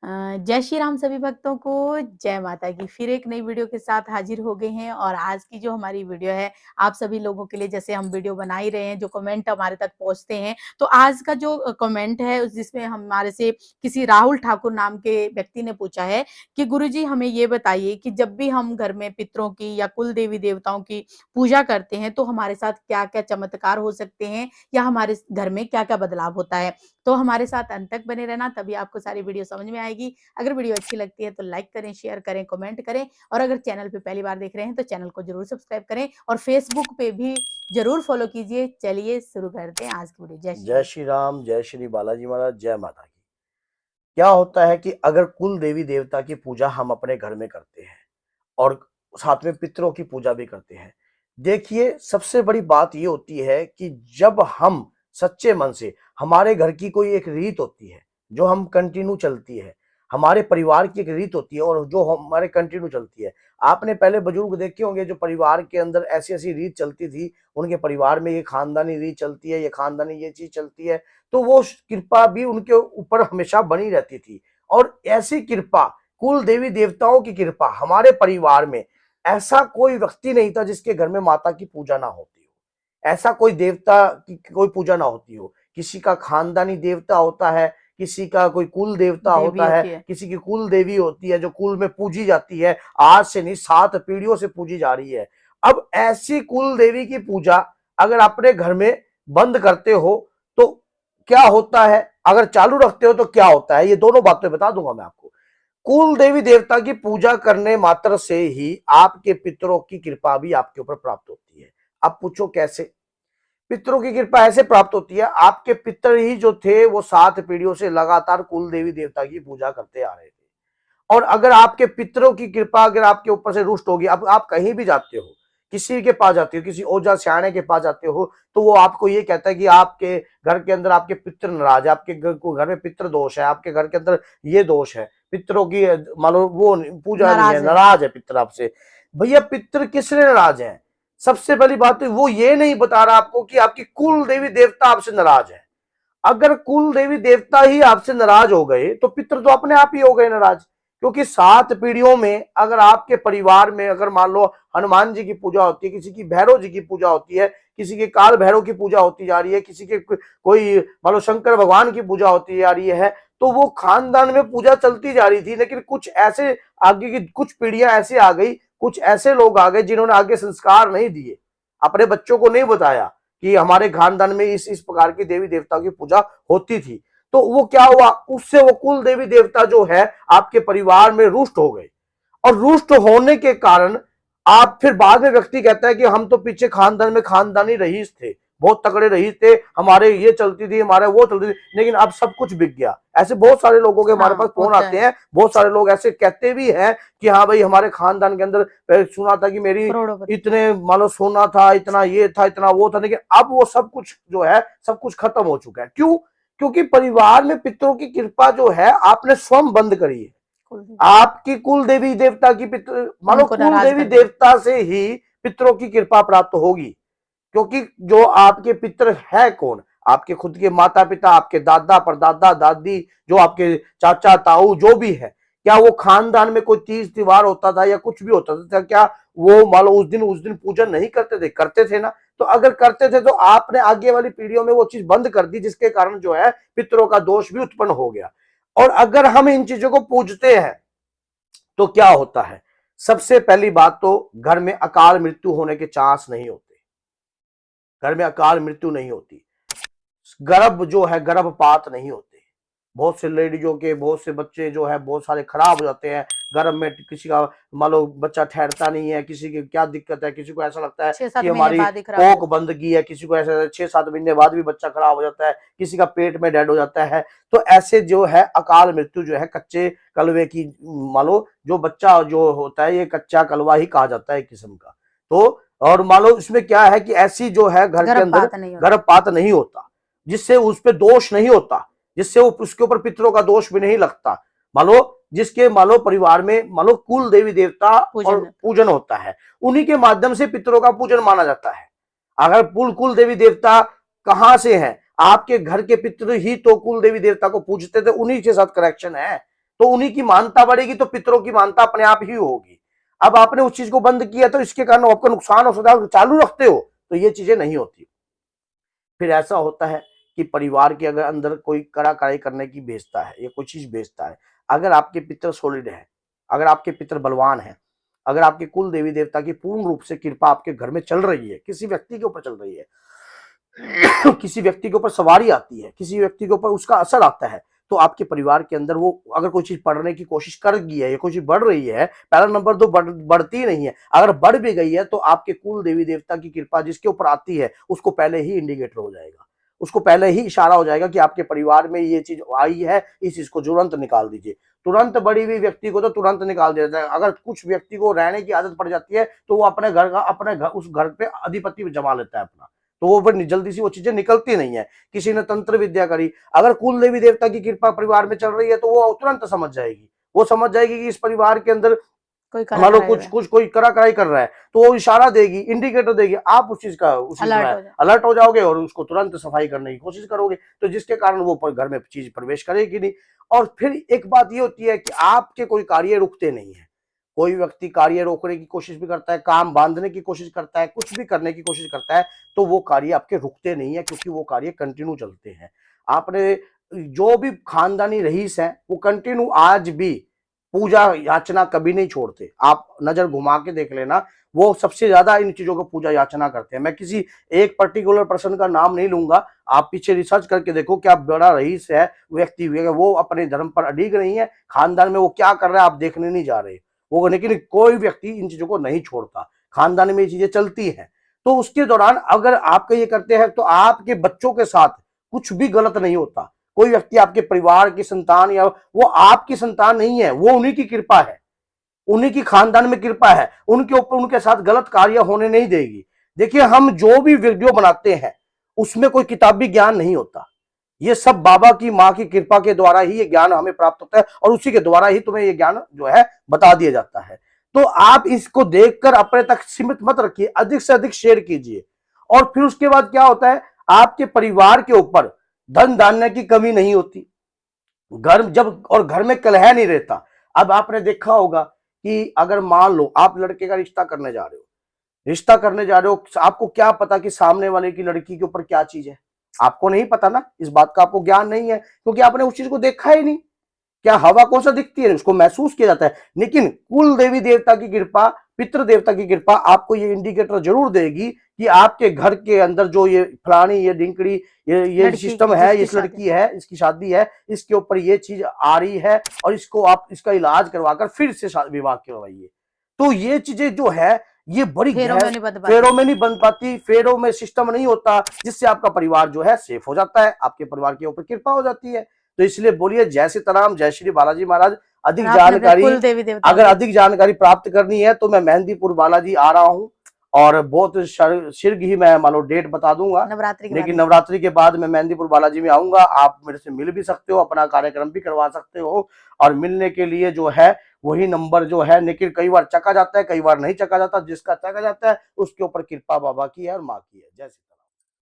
जय श्री राम सभी भक्तों को, जय माता की। फिर एक नई वीडियो के साथ हाजिर हो गए हैं और आज की जो हमारी वीडियो है, आप सभी लोगों के लिए जैसे हम वीडियो बना ही रहे हैं, जो कमेंट हमारे तक पहुँचते हैं, तो आज का जो कमेंट है जिसमें हमारे से किसी राहुल ठाकुर नाम के व्यक्ति ने पूछा है कि गुरुजी हमें ये बताइए कि जब भी हम घर में पितरों की या कुल देवी देवताओं की पूजा करते हैं, तो हमारे साथ क्या-क्या चमत्कार हो सकते हैं या हमारे घर में क्या-क्या बदलाव होता है। तो हमारे साथ अंत तक बने रहना, तभी आपको सारी वीडियो समझ में आएगी। अगर वीडियो अच्छी लगती है तो लाइक करें, शेयर करें, कमेंट करें और अगर चैनल पे पहली बार देख रहे हैं तो चैनल को जरूर सब्सक्राइब करें और फेसबुक पे भी जरूर फॉलो कीजिए। चलिए शुरू करते हैं आज की वीडियो। जय श्री जय राम। श्री राम, जय श्री बालाजी महाराज, जय माता की। क्या होता है कि अगर कुल देवी देवता की पूजा हम अपने घर में करते हैं और साथ में पितरों की पूजा भी करते हैं, देखिए सबसे बड़ी बात ये होती है कि जब हम सच्चे मन से, हमारे घर की कोई एक रीत होती है जो हम कंटिन्यू चलती है, हमारे परिवार की एक रीत होती है और जो हमारे कंटिन्यू चलती है। आपने पहले बुजुर्ग देखे होंगे जो परिवार के अंदर ऐसी ऐसी रीत चलती थी, उनके परिवार में ये खानदानी रीत चलती है, ये खानदानी ये चीज चलती है, तो वो कृपा भी उनके ऊपर हमेशा बनी रहती थी। और ऐसी कृपा, कुल देवी देवताओं की कृपा हमारे परिवार में, ऐसा कोई व्यक्ति नहीं था जिसके घर में माता की पूजा ना होती हो, ऐसा कोई देवता की कोई पूजा ना होती हो। किसी का खानदानी देवता होता है, किसी का कोई कुल देवता देवी होता है, होती है। किसी की कुल देवी होती है जो कुल में पूजी जाती है, आज से नहीं 7 पीढ़ियों से पूजी जा रही है। अब ऐसी कुल देवी की पूजा अगर अपने घर में बंद करते हो तो क्या होता है, अगर चालू रखते हो तो क्या होता है, ये दोनों बातें बता दूंगा मैं आपको। कुल देवी देवता की पूजा करने मात्र से ही आपके पितरों की कृपा भी आपके ऊपर प्राप्त होती है। आप पूछो कैसे? पितरों की कृपा ऐसे प्राप्त होती है, आपके पितर ही जो थे वो 7 पीढ़ियों से लगातार कुल देवी देवता की पूजा करते आ रहे थे। और अगर आपके पितरों की कृपा अगर आपके ऊपर से रुष्ट होगी, अब आप कहीं भी जाते हो, किसी के पास जाते हो, किसी ओझा सियाने के पास जाते हो, तो वो आपको ये कहता है कि आपके घर के अंदर आपके पितर नाराज है, आपके घर में पितृ दोष है, आपके घर के अंदर ये दोष है, पितरों की मान लो वो पूजा नहीं है, नाराज है। नाराज है पितर आपसे। भैया पितर किसने नाराज है? सबसे पहली बात तो वो ये नहीं बता रहा आपको कि आपकी कुल देवी देवता आपसे नाराज है। अगर कुल देवी देवता ही आपसे नाराज हो गए तो पितृ तो अपने आप ही हो गए नाराज। क्योंकि 7 पीढ़ियों में अगर आपके परिवार में अगर मान लो हनुमान जी की पूजा होती है, किसी की भैरव जी की पूजा होती है, किसी के काल भैरव की पूजा होती जा रही है, किसी के कोई मान लो शंकर भगवान की पूजा होती जा रही है, तो वो खानदान में पूजा चलती जा रही थी। लेकिन कुछ ऐसे आगे की कुछ पीढ़ियां ऐसे आ गई, कुछ ऐसे लोग आ गए जिन्होंने आगे संस्कार नहीं दिए, अपने बच्चों को नहीं बताया कि हमारे खानदान में इस प्रकार की देवी देवता की पूजा होती थी। तो वो क्या हुआ, उससे वो कुल देवी देवता जो है आपके परिवार में रुष्ट हो गए। और रुष्ट होने के कारण आप फिर बाद में व्यक्ति कहता है कि हम तो पीछे खानदान में खानदानी रईस थे, बहुत तगड़े रईस थे, हमारे ये चलती थी, हमारे वो चलती थी, लेकिन अब सब कुछ बिक गया। ऐसे बहुत सारे लोगों के हमारे हाँ, पास फोन होता आते है। हैं, बहुत सारे लोग ऐसे कहते भी हैं कि हाँ भाई हमारे खानदान के अंदर सुना था कि मेरी करोड़पति। इतने मानो सोना था, इतना ये था, इतना वो था, लेकिन अब वो सब कुछ जो है सब कुछ खत्म हो चुका है। क्यों? क्योंकि परिवार में पितरों की कृपा जो है आपने स्वयं बंद करी है। कुल देवी। आपकी कुल देवी देवता की पितृ मानो उनको कुल नाराज देवी कर दिया। देवता से ही पितरों की कृपा प्राप्त होगी। क्योंकि जो आपके पितृ है कौन? आपके खुद के माता पिता, आपके दादा परदादा दादी, जो आपके चाचा ताऊ जो भी है। क्या वो खानदान में कोई तीज त्योहार होता था या कुछ भी होता था, क्या वो मान लो उस दिन पूजन नहीं करते थे? करते थे ना। तो अगर करते थे तो आपने आगे वाली पीढ़ियों में वो चीज बंद कर दी, जिसके कारण जो है पितरों का दोष भी उत्पन्न हो गया। और अगर हम इन चीजों को पूजते हैं तो क्या होता है? सबसे पहली बात तो घर में अकाल मृत्यु होने के चांस नहीं होते, घर में अकाल मृत्यु नहीं होती, गर्भ जो है गर्भपात नहीं होते। बहुत से लेडीजों के बहुत से बच्चे जो है बहुत सारे खराब हो जाते हैं गर्भ में, किसी का मान लो बच्चा ठहरता नहीं है, किसी की क्या दिक्कत है, किसी को ऐसा लगता है 6-7 कि महीने हमारी बाद ही खराब हो कोख जाता है। बंदगी है, किसी को ऐसा 6-7 महीने बाद भी बच्चा खराब हो जाता है, किसी का पेट में डेड हो जाता है। तो ऐसे जो है अकाल मृत्यु जो है कच्चे कलवे की, मान लो जो बच्चा जो होता है ये कच्चा कलवा ही कहा जाता है एक किस्म का। तो और मान लो इसमें क्या है कि ऐसी जो है घर के अंदर गर्भपात नहीं होता। गर्भपात नहीं होता, जिससे उस पर दोष नहीं होता, जिससे वो उसके ऊपर पितरों का दोष भी नहीं लगता। मान लो जिसके मान लो परिवार में मान लो कुल देवी देवता और पूजन। पूजन होता है, उन्हीं के माध्यम से पितरों का पूजन माना जाता है। अगर कुल देवी देवता कहां से है? आपके घर के पितृ ही तो कुल देवी देवता को पूजते थे, उन्हीं के साथ कनेक्शन है। तो उन्हीं की मानता बढ़ेगी, तो पितरों की मानता अपने आप ही होगी। अब आपने उस चीज को बंद किया तो इसके कारण आपका नुकसान हो सकता है, चालू रखते हो तो ये चीजें नहीं होती। फिर ऐसा होता है कि परिवार के अगर अंदर कोई कड़ा कड़ाई करने की भेजता है या कोई चीज भेजता है, अगर आपके पितर सॉलिड है, अगर आपके पितर बलवान है, अगर आपके कुल देवी देवता की पूर्ण रूप से कृपा आपके घर में चल रही है, किसी व्यक्ति के ऊपर चल रही है, किसी व्यक्ति के ऊपर सवारी आती है, किसी व्यक्ति के ऊपर उसका असर आता है, तो आपके परिवार के अंदर वो अगर कोई चीज पढ़ने की कोशिश कर गई है या कोई चीज बढ़ रही है, पहला नंबर तो बढ़ती नहीं है, अगर बढ़ भी गई है तो आपके कुल देवी देवता की कृपा जिसके ऊपर आती है उसको पहले ही इंडिकेटर हो जाएगा, उसको पहले ही इशारा हो जाएगा कि आपके परिवार में ये चीज आई है, इस चीज को तुरंत निकाल दीजिए। तुरंत बढ़ी हुई व्यक्ति को तो तुरंत निकाल दिया जाता है। अगर कुछ व्यक्ति को रहने की आदत पड़ जाती है तो वो अपने घर का उस घर पे अधिपति जमा लेता है अपना, तो वो फिर जल्दी से वो चीजें निकलती नहीं है। किसी ने तंत्र विद्या करी, अगर कुल देवी देवता की कृपा परिवार में चल रही है तो वो तुरंत समझ जाएगी, वो समझ जाएगी कि इस परिवार के अंदर मान लो कुछ कोई कड़ा कराई कर रहा है, तो वो इशारा देगी, इंडिकेटर देगी, आप उस चीज का अलर्ट हो जाओगे और उसको तुरंत सफाई करने की कोशिश करोगे, तो जिसके कारण वो घर में चीज प्रवेश करेगी नहीं। और फिर एक बात ये होती है कि आपके कोई कार्य रुकते नहीं है, कोई व्यक्ति कार्य रोकने की कोशिश भी करता है, काम बांधने की कोशिश करता है, कुछ भी करने की कोशिश करता है, तो वो कार्य आपके रुकते नहीं है, क्योंकि वो कार्य कंटिन्यू चलते हैं। आपने जो भी खानदानी रईस है वो कंटिन्यू आज भी पूजा याचना कभी नहीं छोड़ते, आप नजर घुमा के देख लेना, वो सबसे ज्यादा इन चीजों को पूजा याचना करते हैं। मैं किसी एक पर्टिकुलर पर्सन का नाम नहीं लूंगा, आप पीछे रिसर्च करके देखो क्या बड़ा रईस है व्यक्ति, वो अपने धर्म पर अडिग नहीं है, खानदान में वो क्या कर रहा है आप देखने नहीं जा रहे वो, लेकिन कोई व्यक्ति इन चीजों को नहीं छोड़ता, खानदान में ये चीजें चलती हैं। तो उसके दौरान अगर आप ये करते हैं तो आपके बच्चों के साथ कुछ भी गलत नहीं होता। कोई व्यक्ति आपके परिवार की संतान या वो आपकी संतान नहीं है, वो उन्हीं की कृपा है, उन्हीं की खानदान में कृपा है, उनके ऊपर उनके साथ गलत कार्य होने नहीं देगी। देखिए हम जो भी वीडियो बनाते हैं उसमें कोई किताबी ज्ञान नहीं होता, ये सब बाबा की माँ की कृपा के द्वारा ही ये ज्ञान हमें प्राप्त होता है और उसी के द्वारा ही तुम्हें ये ज्ञान जो है बता दिया जाता है। तो आप इसको देखकर अपने तक सीमित मत रखिए, अधिक से अधिक शेयर कीजिए। और फिर उसके बाद क्या होता है, आपके परिवार के ऊपर धन धान्य की कमी नहीं होती, घर जब और घर में कलह नहीं रहता। अब आपने देखा होगा कि अगर मान लो आप लड़के का रिश्ता करने जा रहे हो, आपको क्या पता कि सामने वाले की लड़की के ऊपर क्या चीज है, आपको नहीं पता ना, इस बात का आपको ज्ञान नहीं है, क्योंकि आपने उस चीज को देखा ही नहीं। क्या हवा कौन सा दिखती है, उसको महसूस किया जाता है, लेकिन कुल देवी देवता की कृपा, पितृ देवता की कृपा आपको ये इंडिकेटर जरूर देगी कि आपके घर के अंदर जो ये फलानी, ये डिंकड़ी, ये सिस्टम है, इस लड़की है, इसकी शादी है, इसके ऊपर ये चीज आ रही है और इसको आप इसका इलाज करवाकर फिर से विवाह करवाइए। तो ये चीजें जो है ये बड़ी फेरों में नहीं बन पाती, फेरों में सिस्टम नहीं होता, जिससे आपका परिवार जो है सेफ हो जाता है, आपके परिवार के ऊपर कृपा हो जाती है। तो इसलिए बोलिए जय सीताराम, जय श्री बालाजी महाराज। अधिक जानकारी, अगर अधिक जानकारी प्राप्त करनी है तो मैं मेहंदीपुर बालाजी आ रहा हूँ और बहुत शीघ्र ही मैं मान लो डेट बता दूंगा, लेकिन नवरात्रि के बाद मैं मेहंदीपुर बालाजी में आऊंगा। आप मेरे से मिल भी सकते हो, अपना कार्यक्रम भी करवा सकते हो, और मिलने के लिए जो है वही नंबर जो है, लेकिन कई बार चका जाता है, कई बार नहीं चका जाता, जिसका चका जाता है उसके ऊपर कृपा बाबा की है और माँ की है। जय